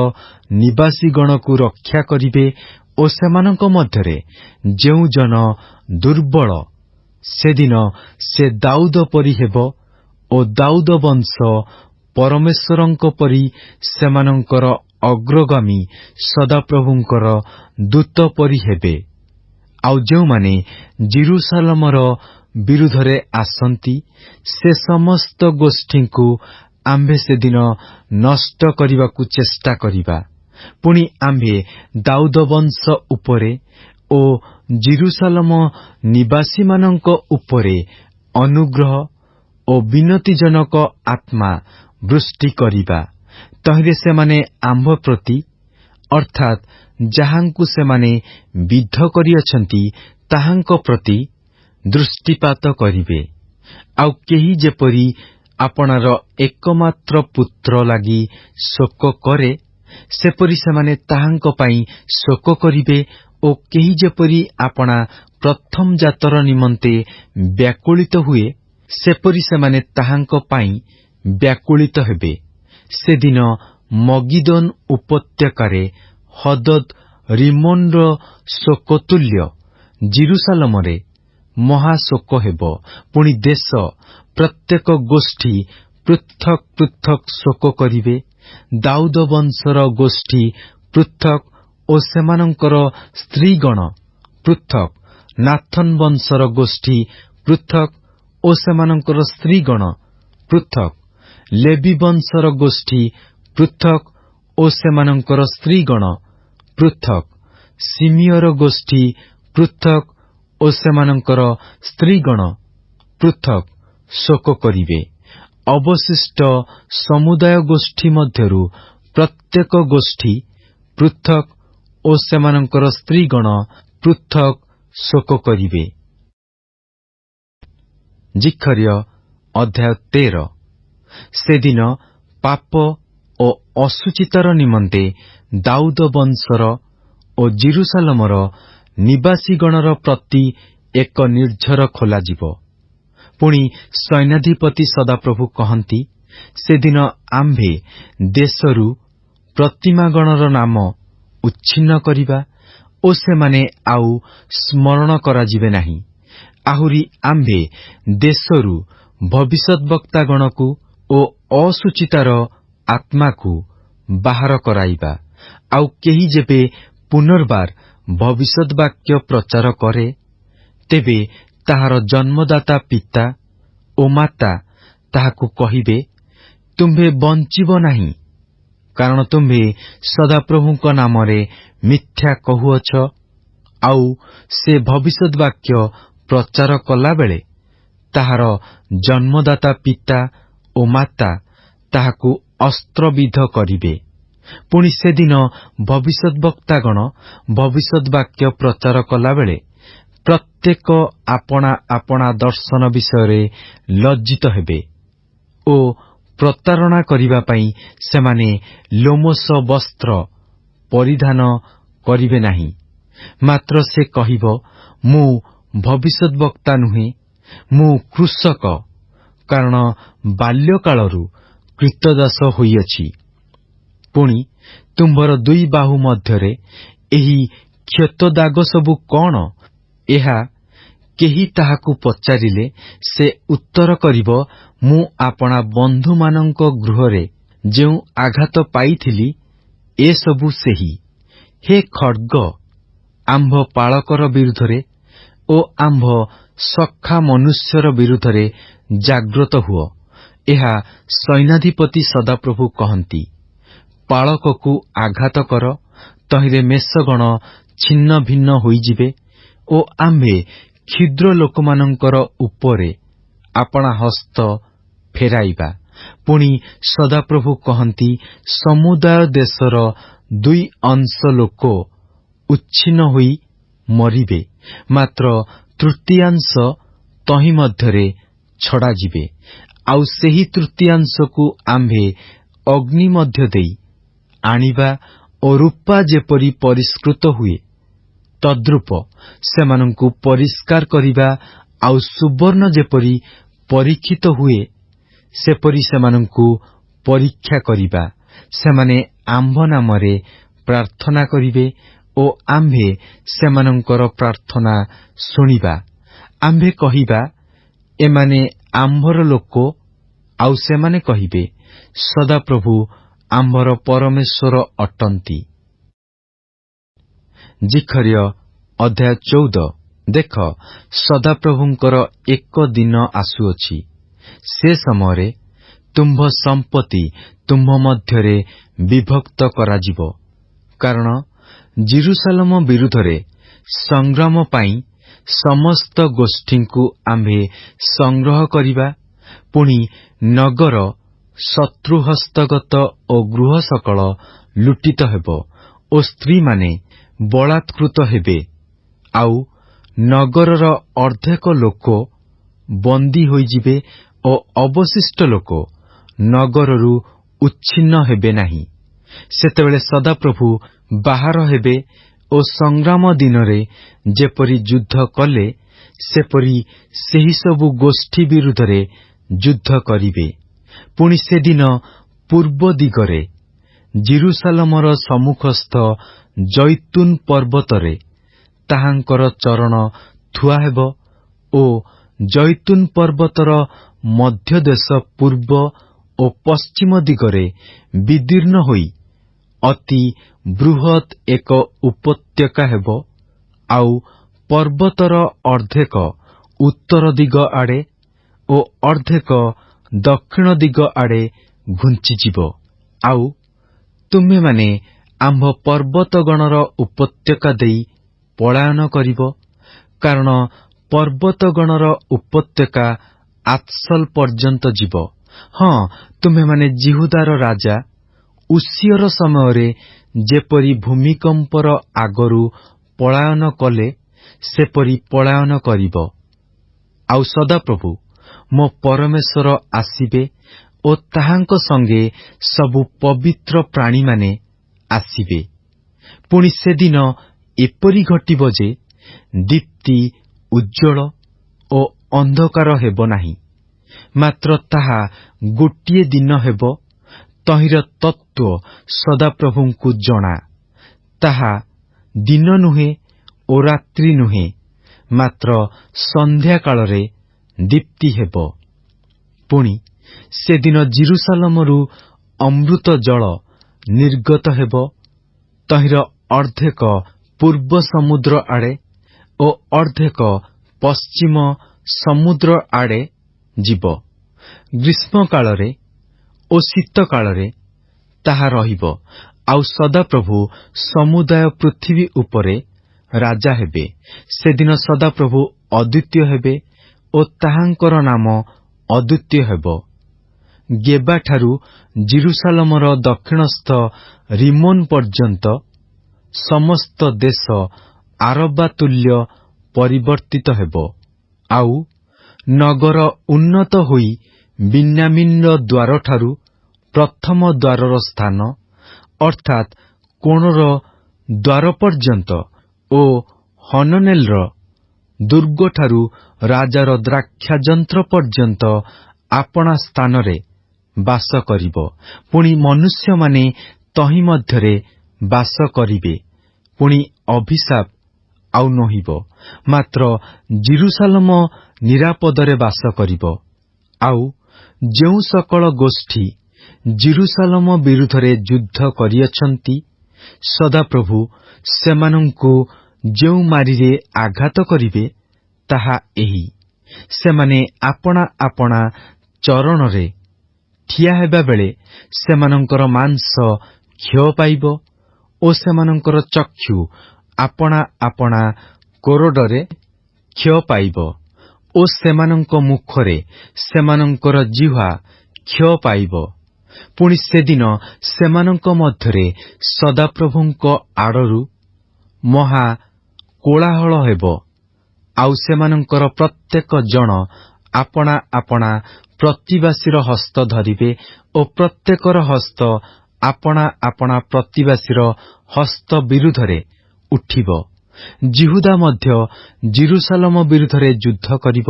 ନିବାସୀଗଣକୁ ରକ୍ଷା କରିବେ ଓ ସେମାନଙ୍କ ମଧ୍ୟରେ ଯେଉଁ ଜନ ଦୁର୍ବଳ, ସେଦିନ ସେ ଦାଉଦ ପରି ହେବ ଓ ଦାଉଦ ବଂଶ ପରମେଶ୍ୱରଙ୍କ ପରି ସେମାନଙ୍କର ଅଗ୍ରଗାମୀ ସଦାପ୍ରଭୁଙ୍କର ଦୂତ ପରି ହେବେ। ଆଉ ଯେଉଁମାନେ ଜିରୁସାଲମର ବିରୁଦ୍ଧରେ ଆସନ୍ତି, ସେ ସମସ୍ତ ଗୋଷ୍ଠୀଙ୍କୁ ଆମ୍ଭେ ସେଦିନ ନଷ୍ଟ କରିବାକୁ ଚେଷ୍ଟା କରିବା। ପୁଣି ଆମ୍ଭେ ଦାଉଦ ବଂଶ ଉପରେ ଓ ଜିରୁସାଲମ ନିବାସୀମାନଙ୍କ ଉପରେ ଅନୁଗ୍ରହ ଓ ବିନତିଜନକ ଆତ୍ମା ବୃଷ୍ଟି କରିବା। ତହିଁରେ ସେମାନେ ଆମ୍ଭ ପ୍ରତି ଅର୍ଥାତ୍ ଯାହାଙ୍କୁ ସେମାନେ ବିଦ୍ଧ କରିଅଛନ୍ତି ତାହାଙ୍କ ପ୍ରତି ଦୃଷ୍ଟିପାତ କରିବେ। ଆଉ କେହି ଯେପରି ଆପଣାର ଏକମାତ୍ର ପୁତ୍ର ଲାଗି ଶୋକ କରେ, ସେପରି ସେମାନେ ତାହାଙ୍କ ପାଇଁ ଶୋକ କରିବେ ଓ କେହି ଯେପରି ଆପଣା ପ୍ରଥମ ଜାତର ନିମନ୍ତେ ବ୍ୟାକୁଳିତ ହୁଏ, ସେପରି ସେମାନେ ତାହାଙ୍କ ପାଇଁ ବ୍ୟାକୁଳିତ ହେବେ। ସେଦିନ ମଗିଦୋନ ଉପତ୍ୟକାରେ ହଦଦ୍ ରିମୋନର ଶୋକତୁଲ୍ୟ ଜିରୁସାଲମରେ ମହାଶୋକ ହେବ। ପୁଣି ଦେଶ ପ୍ରତ୍ୟେକ ଗୋଷ୍ଠୀ ପୃଥକ୍ ପୃଥକ୍ ଶୋକ କରିବେ। ଦାଉଦ ବଂଶର ଗୋଷ୍ଠୀ ପୃଥକ୍ ଓ ସେମାନଙ୍କର ସ୍ତ୍ରୀଗଣ ପୃଥକ୍, ନାଥନ ବଂଶର ଗୋଷ୍ଠୀ ପୃଥକ୍ ଓ ସେମାନଙ୍କର ସ୍ତ୍ରୀଗଣ ପୃଥକ୍, ଲେବି ବଂଶର ଗୋଷ୍ଠୀ ପୃଥକ୍ ଓ ସେମାନଙ୍କର ସ୍ତ୍ରୀଗଣ ପୃଥକ୍, ସିମିୟର ଗୋଷ୍ଠୀ ପୃଥକ୍ ଓ ସେମାନଙ୍କର ସ୍ତ୍ରୀଗଣ ପୃଥକ୍ ଶୋକ କରିବେ। ଅବଶିଷ୍ଟ ସମୁଦାୟ ଗୋଷ୍ଠୀ ମଧ୍ୟରୁ ପ୍ରତ୍ୟେକ ଗୋଷ୍ଠୀ ପୃଥକ୍ ଓ ସେମାନଙ୍କର ସ୍ତ୍ରୀଗଣ ପୃଥକ୍ ଶୋକ କରିବେ। ଜିଖର୍ୟ ଅଧ୍ୟାୟ 13। ସେଦିନ ପାପ ଓ ଅସୁଚିତାର ନିମନ୍ତେ ଦାଉଦ ବଂଶର ଓ ଜିରୁସାଲମର ନିବାସୀଗଣର ପ୍ରତି ଏକ ନିର୍ଝର ଖୋଲାଯିବ। ପୁଣି ସୈନ୍ୟାଧିପତି ସଦାପ୍ରଭୁ କହନ୍ତି, ସେଦିନ ଆମ୍ଭେ ଦେଶରୁ ପ୍ରତିମାଗଣର ନାମ ଉଚ୍ଛିନ୍ନ କରିବା ଓ ସେମାନେ ଆଉ ସ୍ମରଣ କରାଯିବେ ନାହିଁ। ଆହୁରି ଆମ୍ଭେ ଦେଶରୁ ଭବିଷ୍ୟଦ୍ବକ୍ତାଗଣକୁ ଓ ଅସୁଚିତାର ଆତ୍ମାକୁ ବାହାର କରାଇବା। ଆଉ କେହି ଯେବେ ପୁନର୍ବାର ଭବିଷ୍ୟତ୍ ବାକ୍ୟ ପ୍ରଚାର କରେ, ତେବେ ତାହାର ଜନ୍ମଦାତା ପିତା ଓ ମାତା ତାହାକୁ କହିବେ, ତୁମ୍ଭେ ବଞ୍ଚିବ ନାହିଁ, କାରଣ ତୁମ୍ଭେ ସଦାପ୍ରଭୁଙ୍କ ନାମରେ ମିଥ୍ୟା କହୁଅଛ। ଆଉ ସେ ଭବିଷ୍ୟତ୍ ବାକ୍ୟ ପ୍ରଚାର କଲାବେଳେ ତାହାର ଜନ୍ମଦାତା ପିତା ଓ ମାତା ତାହାକୁ ଅସ୍ତ୍ରବିଦ୍ଧ କରିବେ। ପୁଣି ସେଦିନ ଭବିଷ୍ୟଦ୍ବକ୍ତାଗଣ ଭବିଷ୍ୟତ୍ ବାକ୍ୟ ପ୍ରଚାର କଲାବେଳେ ପ୍ରତ୍ୟେକ ଆପଣା ଆପଣା ଦର୍ଶନ ବିଷୟରେ ଲଜ୍ଜିତ ହେବେ ଓ ପ୍ରତାରଣା କରିବା ପାଇଁ ସେମାନେ ଲୋମସ ବସ୍ତ୍ର ପରିଧାନ କରିବେ ନାହିଁ। ମାତ୍ର ସେ କହିବ, ମୁଁ ଭବିଷ୍ୟଦ୍ବକ୍ତା ନୁହେଁ, ମୁଁ କୃଷକ, କାରଣ ବାଲ୍ୟକାଳରୁ କ୍ରୀତଦାସ ହୋଇଅଛି। ପୁଣି ତୁମ୍ଭର ଦୁଇ ବାହୁ ମଧ୍ୟରେ ଏହି କ୍ଷତଦାଗ ସବୁ କଣ? ଏହା କେହି ତାହାକୁ ପଚାରିଲେ ସେ ଉତ୍ତର କରିବ, ମୁଁ ଆପଣା ବନ୍ଧୁମାନଙ୍କ ଗୃହରେ ଯେଉଁ ଆଘାତ ପାଇଥିଲି, ଏସବୁ ସେହି। ହେ ଖड्ग, ଆମ୍ଭ ପାଳକର ବିରୁଦ୍ଧରେ ଓ ଆମ୍ଭ ସଖା ମନୁଷ୍ୟର ବିରୁଦ୍ଧରେ ଜାଗ୍ରତ ହୁଅ। ଏହା ସୈନ୍ୟାଧିପତି ସଦାପ୍ରଭୁ କହନ୍ତି। ପାଳକକୁ ଆଘାତ କର, ତହିଁରେ ମେଷଗଣ ଛିନ୍ନ ଭିନ୍ନ ହୋଇଯିବେ ଓ ଆମ୍ଭେ କ୍ଷୁଦ୍ର ଲୋକମାନଙ୍କର ଉପରେ ଆପଣା ହସ୍ତ ଫେରାଇବା। ପୁଣି ସଦାପ୍ରଭୁ କହନ୍ତି, ସମୁଦାୟ ଦେଶର 2/3 ଲୋକ ଉଚ୍ଛିନ୍ନ ହୋଇ ମରିବେ, ମାତ୍ର ତୃତୀୟାଂଶ ତହିଁ ମଧ୍ୟରେ ଛଡ଼ାଯିବେ। ଆଉ ସେହି ତୃତୀୟାଂଶକୁ ଆମ୍ଭେ ଅଗ୍ନି ମଧ୍ୟ ଦେଇ ଆଣିବା ଓ ରୂପା ଯେପରି ପରିଷ୍କୃତ ହୁଏ, ତଦ୍ରୂପ ସେମାନଙ୍କୁ ପରିଷ୍କାର କରିବା। ଆଉ ସୁବର୍ଣ୍ଣ ଯେପରି ପରୀକ୍ଷିତ ହୁଏ, ସେପରି ସେମାନଙ୍କୁ ପରୀକ୍ଷା କରିବା। ସେମାନେ ଆମ୍ଭ ନାମରେ ପ୍ରାର୍ଥନା କରିବେ ଓ ଆମ୍ଭେ ସେମାନଙ୍କର ପ୍ରାର୍ଥନା ଶୁଣିବା। ଆମ୍ଭେ କହିବା, ଏମାନେ ଆମ୍ଭର ଲୋକ, ଆଉ ସେମାନେ କହିବେ, ସଦାପ୍ରଭୁ ଆମ୍ଭର ପରମେଶ୍ୱର ଅଟନ୍ତି। ଜିଖର୍ୟ ଅଧ୍ୟାୟ 14। ଦେଖ, ସଦାପ୍ରଭୁଙ୍କର ଏକ ଦିନ ଆସୁଅଛି, ସେ ସମୟରେ ତୁମ୍ଭ ସମ୍ପତ୍ତି ତୁମ୍ଭ ମଧ୍ୟରେ ବିଭକ୍ତ କରାଯିବ। କାରଣ ଜିରୁସାଲମ ବିରୁଦ୍ଧରେ ସଂଗ୍ରାମ ପାଇଁ ସମସ୍ତ ଗୋଷ୍ଠୀଙ୍କୁ ଆମ୍ଭେ ସଂଗ୍ରହ କରିବା। ପୁଣି ନଗର ଶତ୍ରୁ ହସ୍ତଗତ ଓ ଗୃହ ସକଳ ଲୁଟିତ ହେବ ଓ ସ୍ତ୍ରୀମାନେ ବଳାତ୍କୃତ ହେବେ। ଆଉ ନଗରର ଅର୍ଦ୍ଧେକ ଲୋକ ବନ୍ଦୀ ହୋଇଯିବେ ଓ ଅବଶିଷ୍ଟ ଲୋକ ନଗରରୁ ଉଚ୍ଛିନ୍ନ ହେବେ ନାହିଁ। ସେତେବେଳେ ସଦାପ୍ରଭୁ ବାହାର ହେବେ ଓ ସଂଗ୍ରାମ ଦିନରେ ଯେପରି ଯୁଦ୍ଧ କଲେ, ସେପରି ସେହି ସବୁ ଗୋଷ୍ଠୀ ବିରୁଦ୍ଧରେ ଯୁଦ୍ଧ କରିବେ। ପୁଣି ସେଦିନ ପୂର୍ବ ଦିଗରେ ଜିରୁସାଲମର ସମ୍ମୁଖସ୍ଥ ଜୈତୁନ ପର୍ବତରେ ତାହାଙ୍କର ଚରଣ ଥୁଆହେବ ଓ ଜୈତୁନ ପର୍ବତର ମଧ୍ୟଦେଶ ପୂର୍ବ ଓ ପଶ୍ଚିମ ଦିଗରେ ବିଦୀର୍ଣ୍ଣ ହୋଇ ଅତି ବୃହତ୍ ଏକ ଉପତ୍ୟକା ହେବ। ଆଉ ପର୍ବତର ଅର୍ଦ୍ଧେକ ଉତ୍ତର ଦିଗ ଆଡ଼େ ଓ ଅର୍ଦ୍ଧେକ ଦକ୍ଷିଣ ଦିଗ ଆଡ଼େ ଘୁଞ୍ଚିଯିବ। ଆଉ ତୁମ୍ଭେମାନେ ଆମ୍ଭ ପର୍ବତଗଣର ଉପତ୍ୟକା ଦେଇ ପଳାୟନ କରିବ, କାରଣ ପର୍ବତଗଣର ଉପତ୍ୟକା ଆତ୍ସଲ ପର୍ଯ୍ୟନ୍ତ ଯିବ। ହଁ, ତୁମ୍ଭେମାନେ ଜିହୁଦାର ରାଜା ଉସିୟର ସମୟରେ ଯେପରି ଭୂମିକମ୍ପର ଆଗରୁ ପଳାୟନ କଲେ, ସେପରି ପଳାୟନ କରିବ। ଆଉ ସଦାପ୍ରଭୁ ମୋ ପରମେଶ୍ୱର ଆସିବେ ଓ ତାହାଙ୍କ ସଙ୍ଗେ ସବୁ ପବିତ୍ର ପ୍ରାଣୀମାନେ ଆସିବେ। ପୁଣି ସେଦିନ ଏପରି ଘଟିବ ଯେ ଦୀପ୍ତି ଉଜ୍ଜ୍ୱଳ ଓ ଅନ୍ଧକାର ହେବ ନାହିଁ, ମାତ୍ର ତାହା ଗୋଟିଏ ଦିନ ହେବ। ତହିଁର ତତ୍ତ୍ୱ ସଦାପ୍ରଭୁଙ୍କୁ ଜଣା। ତାହା ଦିନ ନୁହେଁ ଓ ରାତ୍ରି ନୁହେଁ, ମାତ୍ର ସନ୍ଧ୍ୟାକାଳରେ ଦୀପ୍ତି ହେବ। ପୁଣି ସେଦିନ ଜିରୁସାଲମରୁ ଅମୃତ ଜଳ ନିର୍ଗତ ହେବ। ତହିଁର ଅର୍ଦ୍ଧେକ ପୂର୍ବ ସମୁଦ୍ର ଆଡ଼େ ଓ ଅର୍ଦ୍ଧେକ ପଶ୍ଚିମ ସମୁଦ୍ର ଆଡ଼େ ଯିବ। ଗ୍ରୀଷ୍ମକାଳରେ ଓ ଶୀତକାଳରେ ତାହା ରହିବ। ଆଉ ସଦାପ୍ରଭୁ ସମୁଦାୟ ପୃଥିବୀ ଉପରେ ରାଜା ହେବେ। ସେଦିନ ସଦାପ୍ରଭୁ ଅଦ୍ୱିତୀୟ ହେବେ ଓ ତାହାଙ୍କର ନାମ ଅଦ୍ୱିତୀୟ ହେବ। ଗେବାଠାରୁ ଜିରୁସାଲମର ଦକ୍ଷିଣସ୍ଥ ରିମୋନ ପର୍ଯ୍ୟନ୍ତ ସମସ୍ତ ଦେଶ ଆରବା ତୁଲ୍ୟ ପରିବର୍ତ୍ତିତ ହେବ। ଆଉ ନଗର ଉନ୍ନତ ହୋଇ ବିନ୍ୟାମୀନର ଦ୍ୱାରଠାରୁ ପ୍ରଥମ ଦ୍ୱାରର ସ୍ଥାନ ଅର୍ଥାତ୍ କୋଣର ଦ୍ୱାର ପର୍ଯ୍ୟନ୍ତ ଓ ହନନେଲର ଦୁର୍ଗଠାରୁ ରାଜାର ଦ୍ରାକ୍ଷାଯନ୍ତ୍ର ପର୍ଯ୍ୟନ୍ତ ଆପଣା ସ୍ଥାନରେ ବାସ କରିବ। ପୁଣି ମନୁଷ୍ୟମାନେ ତହିଁ ମଧ୍ୟରେ ବାସ କରିବେ। ପୁଣି ଅଭିଶାପ ଆଉ ନୋହିବ, ମାତ୍ର ଜିରୁସାଲମ ନିରାପଦରେ ବାସ କରିବ। ଆଉ ଯେଉଁ ସକଳ ଗୋଷ୍ଠୀ ଜିରୁସାଲମ ବିରୁଦ୍ଧରେ ଯୁଦ୍ଧ କରିଅଛନ୍ତି, ସଦାପ୍ରଭୁ ସେମାନଙ୍କୁ ଯେଉଁ ମାରିରେ ଆଘାତ କରିବେ, ତାହା ଏହି: ସେମାନେ ଆପଣା ଆପଣା ଚରଣରେ ଠିଆ ହେବାବେଳେ ସେମାନଙ୍କର ମାଂସ କ୍ଷୟ ପାଇବ ଓ ସେମାନଙ୍କର ଚକ୍ଷୁ ଆପଣା ଆପଣା କୋରଡ଼ରେ କ୍ଷୟ ପାଇବ ଓ ସେମାନଙ୍କ ମୁଖରେ ସେମାନଙ୍କର ଜିହ୍ୱା କ୍ଷୟ ପାଇବ। ପୁଣି ସେଦିନ ସେମାନଙ୍କ ମଧ୍ୟରେ ସଦାପ୍ରଭୁଙ୍କ ଆଡ଼ରୁ ମହା କୋଳାହଳ ହେବ। ଆଉ ସେମାନଙ୍କର ପ୍ରତ୍ୟେକ ଜଣ ଆପଣା ଆପଣା ପ୍ରତିବାସୀର ହସ୍ତ ଧରିବେ ଓ ପ୍ରତ୍ୟେକର ହସ୍ତ ଆପଣା ଆପଣା ପ୍ରତିବାସୀର ହସ୍ତ ବିରୁଦ୍ଧରେ ଉଠିବ। ଜିହୁଦା ମଧ୍ୟ ଜିରୁସାଲମ ବିରୁଦ୍ଧରେ ଯୁଦ୍ଧ କରିବ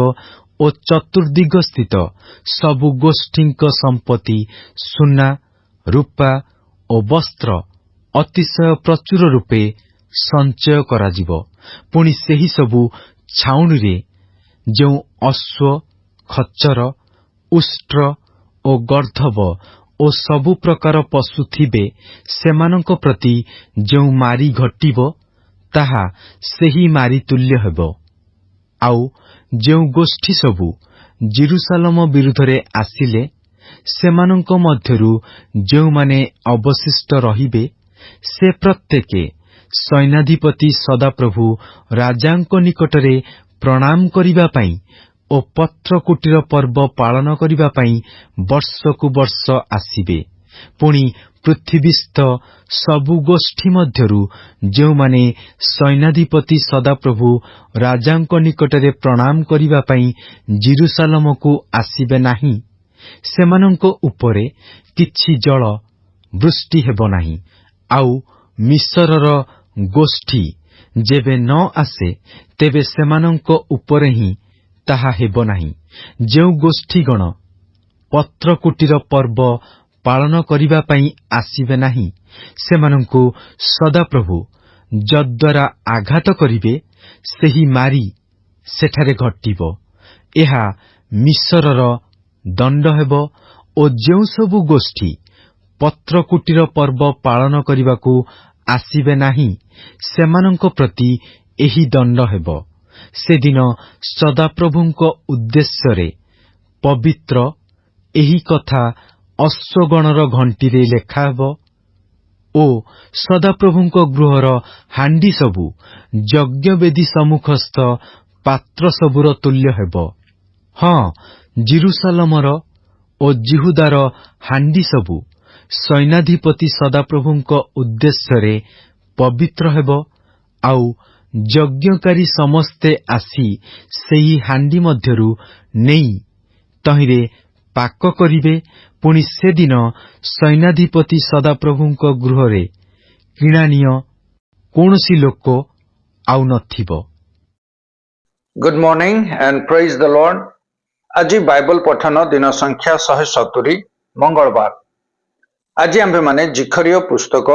ଓ ଚତୁର୍ଦ୍ଦିଗସ୍ଥିତ ସବୁ ଗୋଷ୍ଠୀଙ୍କ ସମ୍ପତ୍ତି ସୁନା, ରୂପା ଓ ବସ୍ତ୍ର ଅତିଶୟ ପ୍ରଚୁର ରୂପେ ସଞ୍ଚୟ କରାଯିବ। ପୁଣି ସେହି ସବୁ ଛାଉଣିରେ ଯେଉଁ ଅଶ୍ୱ, ଖଚ୍ଚର, ଉଷ୍ଟ୍ର ଓ ଗର୍ଦ୍ଦଭ ଓ ସବୁ ପ୍ରକାର ପଶୁ ଥିବେ, ସେମାନଙ୍କ ପ୍ରତି ଯେଉଁ ମାରି ଘଟିବ, ତାହା ସେହି ମାରି ତୁଲ୍ୟ ହେବ। ଆଉ ଯେଉଁ ଗୋଷ୍ଠୀ ସବୁ ଜିରୁସାଲମ ବିରୁଦ୍ଧରେ ଆସିଲେ, ସେମାନଙ୍କ ମଧ୍ୟରୁ ଯେଉଁମାନେ ଅବଶିଷ୍ଟ ରହିବେ, ସେ ପ୍ରତ୍ୟେକେ ସୈନ୍ୟାଧିପତି ସଦାପ୍ରଭୁ ରାଜାଙ୍କ ନିକଟରେ ପ୍ରଣାମ କରିବା ପାଇଁ ଓ ପତ୍ରକୁଟୀର ପର୍ବ ପାଳନ କରିବା ପାଇଁ ବର୍ଷକୁ ବର୍ଷ ଆସିବେ। ପୁଣି ପୃଥିବୀସ୍ଥ ସବୁ ଗୋଷ୍ଠୀ ମଧ୍ୟରୁ ଯେଉଁମାନେ ସୈନ୍ୟାଧିପତି ସଦାପ୍ରଭୁ ରାଜାଙ୍କ ନିକଟରେ ପ୍ରଣାମ କରିବା ପାଇଁ ଜିରୁସାଲମକୁ ଆସିବେ ନାହିଁ, ସେମାନଙ୍କ ଉପରେ କିଛି ଜଳ ବୃଷ୍ଟି ହେବ ନାହିଁ। ଆଉ ମିଶରର ଗୋଷ୍ଠୀ ଯେବେ ନ ଆସେ, ତେବେ ସେମାନଙ୍କ ଉପରେ ହିଁ ତାହା ହେବ ନାହିଁ। ଯେଉଁ ଗୋଷ୍ଠୀଗଣ ପତ୍ରକୁଟୀର ପର୍ବ ପାଳନ କରିବା ପାଇଁ ଆସିବେ ନାହିଁ, ସେମାନଙ୍କୁ ସଦାପ୍ରଭୁ ଯଦ୍ୱାରା ଆଘାତ କରିବେ, ସେହି ମାରି ସେଠାରେ ଘଟିବ। ଏହା ମିଶରର ଦଣ୍ଡ ହେବ। ଓ ଯେଉଁ ସବୁ ଗୋଷ୍ଠୀ ପତ୍ରକୁଟୀର ପର୍ବ ପାଳନ କରିବାକୁ ଆସିବେ ନାହିଁ, ସେମାନଙ୍କ ପ୍ରତି ଏହି ଦଣ୍ଡ ହେବ। ସେଦିନ ସଦାପ୍ରଭୁଙ୍କ ଉଦ୍ଦେଶ୍ୟରେ ପବିତ୍ର ଏହି କଥା ଅଶ୍ୱଗଣର ଘଣ୍ଟିରେ ଲେଖାହେବ ଓ ସଦାପ୍ରଭୁଙ୍କ ଗୃହର ହାଣ୍ଡି ସବୁ ଯଜ୍ଞବେଦୀ ସମ୍ମୁଖସ୍ଥ ପାତ୍ର ସବୁର ତୁଲ୍ୟ ହେବ। ହଁ, ଜିରୁସାଲମର ଓ ଜିହୁଦାର ହାଣ୍ଡି ସବୁ ସୈନ୍ୟାଧିପତି ସଦାପ୍ରଭୁଙ୍କ ଉଦ୍ଦେଶ୍ୟରେ ପବିତ୍ର ହେବ। ଆଉ ଯଜ୍ଞକାରୀ ସମସ୍ତେ ଆସି ସେହି ହାଣ୍ଡି ମଧ୍ୟରୁ ନେଇ ତହିଁରେ ପାକ କରିବେ। ପୁଣି ସେଦିନ ସୈନ୍ୟାଧିପତି ସଦାପ୍ରଭୁଙ୍କ ଗୃହରେ କିଣାନୀୟ କୌଣସି ଲୋକ ଆଉ ନଥିବ। Good morning and praise the Lord. ଆଜି ବାଇବଲ ପଠନ ଦିନ ସଂଖ୍ୟା 170 ମଙ୍ଗଳବାର। ଆଜି ଆମ୍ଭେମାନେ ଜିଖରୀୟ ପୁସ୍ତକ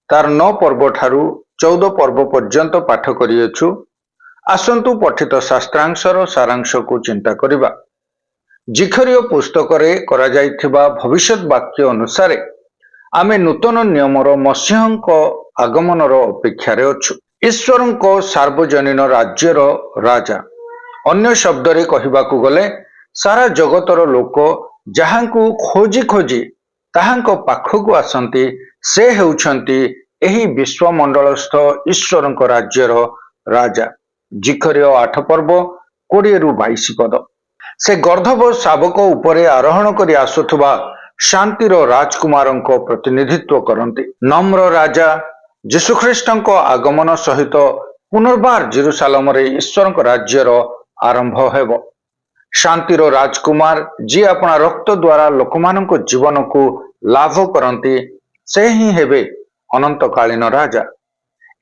ତାର 9 ପର୍ବ ଠାରୁ 14 ପର୍ବ ପର୍ଯ୍ୟନ୍ତ ପାଠ କରିଅଛୁ। ଆସନ୍ତୁ ପଠିତ ଶାସ୍ତ୍ରାଂଶର ସାରାଂଶକୁ ଚିନ୍ତା କରିବା। ଜିଖରୀୟ ପୁସ୍ତକରେ କରାଯାଇଥିବା ଭବିଷ୍ୟତ ବାକ୍ୟ ଅନୁସାରେ ଆମେ ନୂତନ ନିୟମର ମସିହଙ୍କ ଆଗମନର ଅପେକ୍ଷାରେ ଅଛୁ। ଈଶ୍ୱରଙ୍କ ସାର୍ବଜନୀନ ରାଜ୍ୟର ରାଜା, ଅନ୍ୟ ଶବ୍ଦରେ କହିବାକୁ ଗଲେ ସାରା ଜଗତର ଲୋକ ଯାହାଙ୍କୁ ଖୋଜି ଖୋଜି ତାହାଙ୍କ ପାଖକୁ ଆସନ୍ତି, ସେ ହେଉଛନ୍ତି ଏହି ବିଶ୍ୱମଣ୍ଡଳସ୍ଥ ଈଶ୍ୱରଙ୍କ ରାଜ୍ୟର ରାଜା। ଜିଖରୀୟ 8 ପର୍ବ 20ରୁ 22 ପଦ। ସେ ଗର୍ଦ୍ଧବ ଶାବକ ଉପରେ ଆରୋହଣ କରି ଆସୁଥିବା ଶାନ୍ତିର ରାଜକୁମାରଙ୍କ ପ୍ରତିନିଧିତ୍ୱ କରନ୍ତି। ନମ୍ର ରାଜା ଯୀଶୁଖ୍ରୀଷ୍ଟଙ୍କ ଆଗମନ ସହିତ ପୁନର୍ବାର ଜେରୁସାଲେମରେ ଈଶ୍ୱରଙ୍କ ରାଜ୍ୟର ଆରମ୍ଭ ହେବ। ଶାନ୍ତିର ରାଜକୁମାର ଯିଏ ଆପଣା ରକ୍ତ ଦ୍ୱାରା ଲୋକମାନଙ୍କ ଜୀବନକୁ ଲାଭ କରନ୍ତି, ସେ ହିଁ ହେବେ ଅନନ୍ତକାଳୀନ ରାଜା।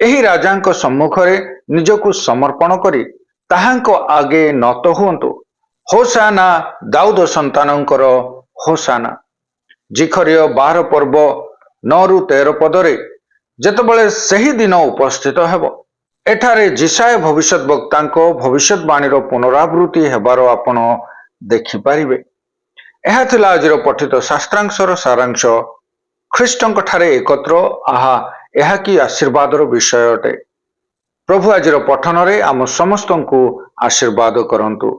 ଏହି ରାଜାଙ୍କ ସମ୍ମୁଖରେ ନିଜକୁ ସମର୍ପଣ କରି ତାହାଙ୍କ ଆଗେ ନତ ହୁଅନ୍ତୁ। ହୋଶାନା, ଦାଉଦ ସନ୍ତାନଙ୍କର ହୋଶାନା। ଜିଖରୀୟ 12 ପର୍ବ 9ରୁ 13 ପଦରେ ଯେତେବେଳେ ସେହି ଦିନ ଉପସ୍ଥିତ ହେବ, ଏଠାରେ ଯିଶାୟ ଭବିଷ୍ୟତ ବକ୍ତାଙ୍କ ଭବିଷ୍ୟତବାଣୀର ପୁନରାବୃତ୍ତି ହେବାର ଆପଣ ଦେଖିପାରିବେ। ଏହା ଥିଲା ଆଜିର ପଠିତ ଶାସ୍ତ୍ରାଂଶର ସାରାଂଶ। ଖ୍ରୀଷ୍ଟଙ୍କ ଠାରେ ଏକତ୍ର, ଏହା କି ଆଶୀର୍ବାଦର ବିଷୟ ଅଟେ। ପ୍ରଭୁ ଆଜିର ପଠନରେ ଆମ ସମସ୍ତଙ୍କୁ ଆଶୀର୍ବାଦ କରନ୍ତୁ।